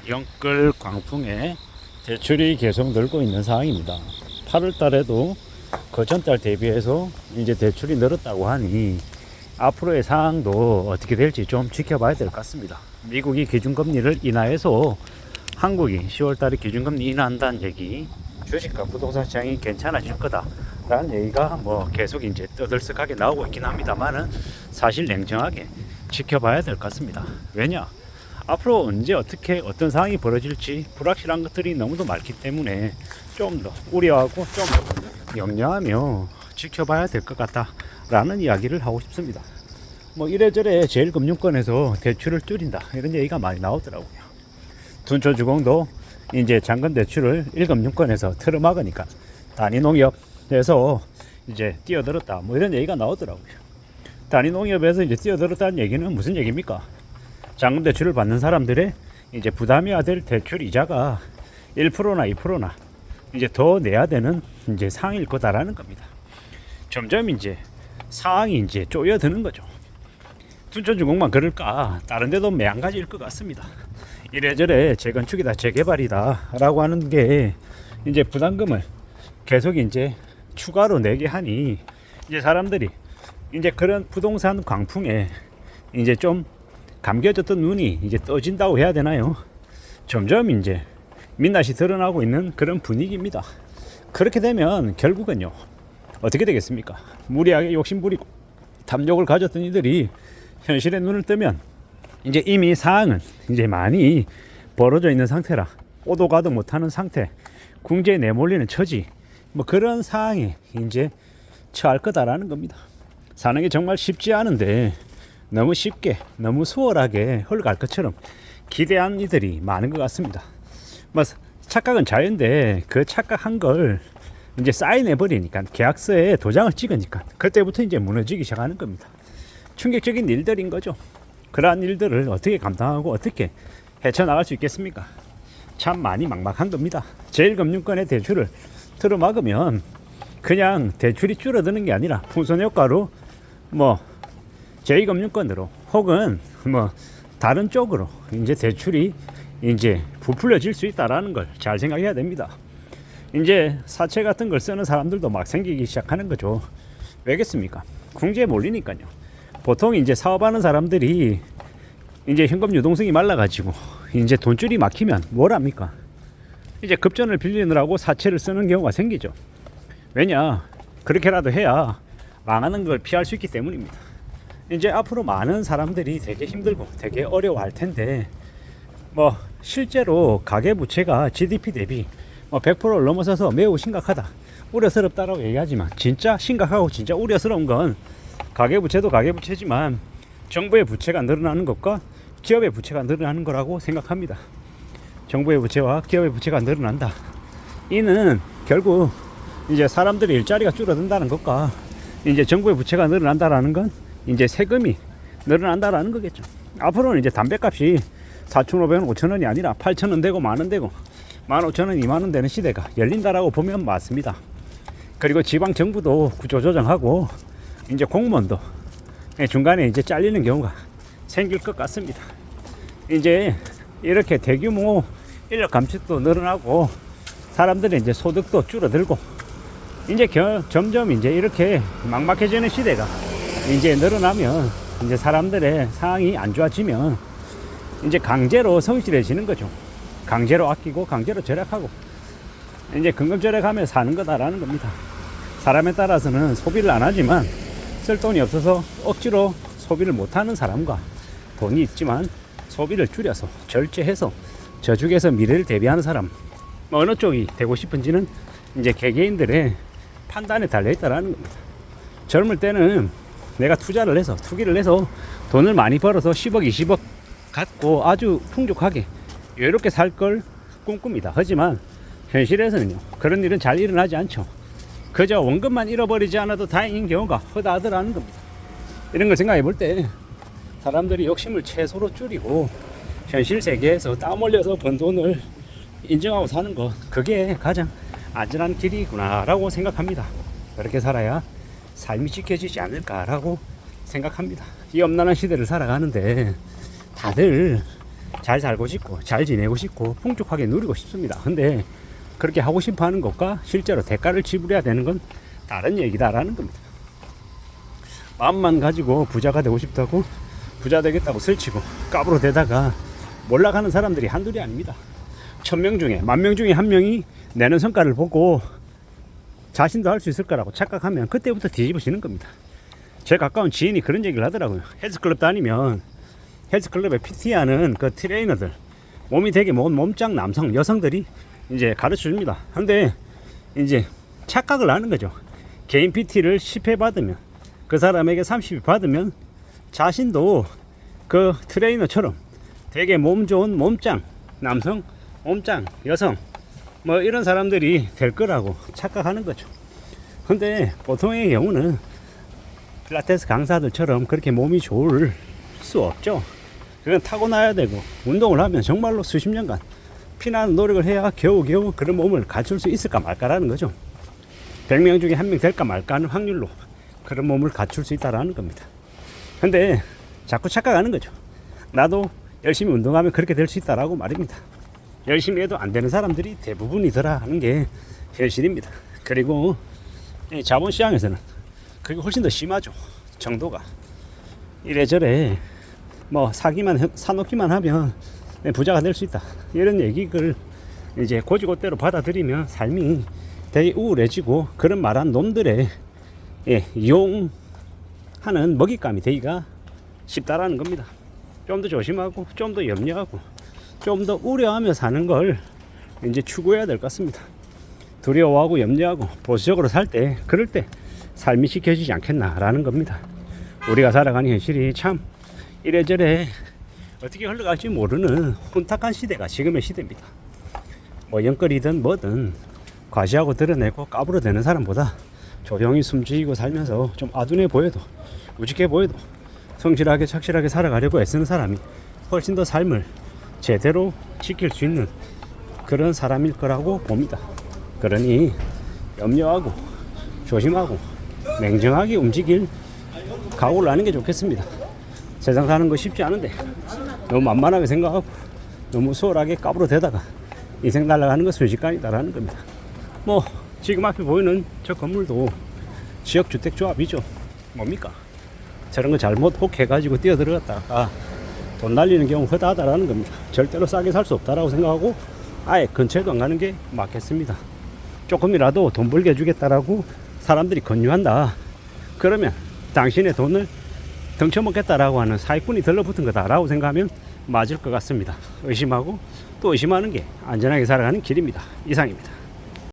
영끌 광풍에 대출이 계속 늘고 있는 상황입니다. 8월 달에도 그 전달 대비해서 이제 대출이 늘었다고 하니 앞으로의 상황도 어떻게 될지 좀 지켜봐야 될 것 같습니다. 미국이 기준금리를 인하해서 한국이 10월 달에 기준금리 인하한다는 얘기, 주식과 부동산 시장이 괜찮아질 거다라는 얘기가 계속 이제 떠들썩하게 나오고 있긴 합니다만은 사실 냉정하게 지켜봐야 될 것 같습니다. 왜냐? 앞으로 언제 어떻게 어떤 상황이 벌어질지 불확실한 것들이 너무도 많기 때문에 좀 더 우려하고 좀 더 염려하며 지켜봐야 될 것 같다라는 이야기를 하고 싶습니다. 이래저래 제일금융권에서 대출을 줄인다 이런 얘기가 많이 나오더라고요. 둔초주공도 이제 잔금 대출을 1금융권에서 틀어막으니까 단위농협에서 이제 뛰어들었다 이런 얘기가 나오더라고요. 단위농협에서 이제 뛰어들었다는 얘기는 무슨 얘기입니까? 잔금 대출을 받는 사람들의 이제 부담해야 될 대출 이자가 1%나 2%나 이제 더 내야 되는 이제 상황일 거다라는 겁니다. 점점 이제 상황이 이제 쪼여드는 거죠. 둔촌주공만 그럴까? 다른 데도 매한가지일 것 같습니다. 이래저래 재건축이다, 재개발이다 라고 하는 게 이제 부담금을 계속 이제 추가로 내게 하니 이제 사람들이 이제 그런 부동산 광풍에 이제 좀 감겨졌던 눈이 이제 떠진다고 해야 되나요? 점점 이제 민낯이 드러나고 있는 그런 분위기입니다. 그렇게 되면 결국은요, 어떻게 되겠습니까? 무리하게 욕심부리고 탐욕을 가졌던 이들이 현실에 눈을 뜨면 이제 이미 상황은 이제 많이 벌어져 있는 상태라 오도 가도 못하는 상태, 궁지에 내몰리는 처지, 그런 상황에 이제 처할 거다라는 겁니다. 사는 게 정말 쉽지 않은데 너무 쉽게 너무 수월하게 흘러갈 것처럼 기대한 이들이 많은 것 같습니다. 착각은 자유인데 그 착각한 걸 이제 사인해 버리니까, 계약서에 도장을 찍으니까 그때부터 이제 무너지기 시작하는 겁니다. 충격적인 일들인 거죠. 그러한 일들을 어떻게 감당하고 어떻게 헤쳐나갈 수 있겠습니까? 참 많이 막막한 겁니다. 제일금융권의 대출을 틀어막으면 그냥 대출이 줄어드는 게 아니라 풍선 효과로 제2금융권으로 혹은 다른 쪽으로 이제 대출이 이제 부풀려질 수 있다라는 걸 잘 생각해야 됩니다. 이제 사채 같은 걸 쓰는 사람들도 막 생기기 시작하는 거죠. 왜겠습니까? 궁지에 몰리니까요. 보통 이제 사업하는 사람들이 이제 현금 유동성이 말라가지고 이제 돈줄이 막히면 뭘 합니까? 이제 급전을 빌리느라고 사채를 쓰는 경우가 생기죠. 왜냐? 그렇게라도 해야 망하는 걸 피할 수 있기 때문입니다. 이제 앞으로 많은 사람들이 되게 힘들고 되게 어려워할 텐데 실제로 가계부채가 GDP 대비 100%를 넘어서서 매우 심각하다, 우려스럽다라고 얘기하지만 진짜 심각하고 진짜 우려스러운 건 가계부채도 가계부채지만 정부의 부채가 늘어나는 것과 기업의 부채가 늘어나는 거라고 생각합니다. 정부의 부채와 기업의 부채가 늘어난다. 이는 결국 이제 사람들의 일자리가 줄어든다는 것과 이제 정부의 부채가 늘어난다라는 건 이제 세금이 늘어난다라는 거겠죠. 앞으로는 이제 담배값이 4,500원, 5,000원이 아니라 8,000원 되고 만원 되고 15,000원, 2만원 되는 시대가 열린다라고 보면 맞습니다. 그리고 지방 정부도 구조조정하고 이제 공무원도 중간에 이제 잘리는 경우가 생길 것 같습니다. 이제 이렇게 대규모 인력 감축도 늘어나고 사람들의 이제 소득도 줄어들고 이제 점점 이제 이렇게 막막해지는 시대가 이제 늘어나면 이제 사람들의 상황이 안 좋아지면 이제 강제로 성실해지는 거죠. 강제로 아끼고 강제로 절약하고 이제 근검절약하며 사는 거다라는 겁니다. 사람에 따라서는 소비를 안 하지만 쓸 돈이 없어서 억지로 소비를 못하는 사람과 돈이 있지만 소비를 줄여서 절제해서 저축해서 미래를 대비하는 사람, 어느 쪽이 되고 싶은지는 이제 개개인들의 판단에 달려있다라는 겁니다. 젊을 때는 내가 투자를 해서 투기를 해서 돈을 많이 벌어서 10억 20억 갖고 아주 풍족하게 여유롭게 살 걸 꿈꿉니다. 하지만 현실에서는요, 그런 일은 잘 일어나지 않죠. 그저 원금만 잃어버리지 않아도 다행인 경우가 허다하더라는 겁니다. 이런 걸 생각해 볼 때 사람들이 욕심을 최소로 줄이고 현실 세계에서 땀 흘려서 번 돈을 인정하고 사는 것, 그게 가장 안전한 길이구나 라고 생각합니다. 그렇게 살아야 삶이 지켜지지 않을까라고 생각합니다. 이 엄난한 시대를 살아가는데 다들 잘 살고 싶고 잘 지내고 싶고 풍족하게 누리고 싶습니다. 근데 그렇게 하고 싶어 하는 것과 실제로 대가를 지불해야 되는 건 다른 얘기다라는 겁니다. 마음만 가지고 부자가 되고 싶다고 부자 되겠다고 설치고 까불어 대다가 몰락하는 사람들이 한둘이 아닙니다. 1000명 중에 10,000명 중에 한 명이 내는 성과를 보고 자신도 할 수 있을 거라고 착각하면 그때부터 뒤집어지는 겁니다. 제 가까운 지인이 그런 얘기를 하더라고요. 헬스클럽 다니면 헬스클럽에 PT하는 그 트레이너들, 몸이 되게 몸짱 남성 여성들이 이제 가르쳐 줍니다. 근데 이제 착각을 하는 거죠. 개인 PT를 10회 받으면, 그 사람에게 30회 받으면 자신도 그 트레이너처럼 되게 몸 좋은 몸짱 남성, 몸짱 여성 뭐 이런 사람들이 될 거라고 착각하는 거죠. 근데 보통의 경우는 필라테스 강사들처럼 그렇게 몸이 좋을 수 없죠. 그건 타고나야 되고 운동을 하면 정말로 수십 년간 피나는 노력을 해야 겨우겨우 그런 몸을 갖출 수 있을까 말까라는 거죠. 100명 중에 1명 될까 말까 하는 확률로 그런 몸을 갖출 수 있다라는 겁니다. 근데 자꾸 착각하는 거죠. 나도 열심히 운동하면 그렇게 될 수 있다라고 말입니다. 열심히 해도 안 되는 사람들이 대부분이더라 하는 게 현실입니다. 그리고 자본시장에서는 그게 훨씬 더 심하죠. 정도가 이래저래 뭐 사놓기만 하면 부자가 될 수 있다 이런 얘기를 이제 고지고대로 받아들이면 삶이 되게 우울해지고 그런 말한 놈들의 이용하는 먹잇감이 되기가 쉽다라는 겁니다. 좀 더 조심하고 좀 더 염려하고 좀 더 우려하며 사는 걸 이제 추구해야 될 것 같습니다. 두려워하고 염려하고 보수적으로 살 때 그럴 때 삶이 지켜지지 않겠나라는 겁니다. 우리가 살아가는 현실이 참 이래저래 어떻게 흘러갈지 모르는 혼탁한 시대가 지금의 시대입니다. 뭐 영끌이든 뭐든 과시하고 드러내고 까불어대는 사람보다 조용히 숨죽이고 살면서 좀 아둔해 보여도 우직해 보여도 성실하게 착실하게 살아가려고 애쓰는 사람이 훨씬 더 삶을 제대로 지킬 수 있는 그런 사람일 거라고 봅니다. 그러니 염려하고 조심하고 냉정하게 움직일 각오를 하는 게 좋겠습니다. 세상 사는 거 쉽지 않은데 너무 만만하게 생각하고 너무 수월하게 까불어대다가 인생 날아가는 건 순식간이다라는 겁니다. 뭐 지금 앞에 보이는 저 건물도 지역주택조합이죠. 뭡니까? 저런 거 잘못 혹해가지고 뛰어들어갔다가 돈 날리는 경우 허다하다라는 겁니다. 절대로 싸게 살 수 없다라고 생각하고 아예 근처에도 안 가는 게 맞겠습니다. 조금이라도 돈 벌게 해주겠다라고 사람들이 권유한다. 그러면 당신의 돈을 덩쳐먹겠다라고 하는 사기꾼이 들러붙은 거다라고 생각하면 맞을 것 같습니다. 의심하고 또 의심하는 게 안전하게 살아가는 길입니다. 이상입니다.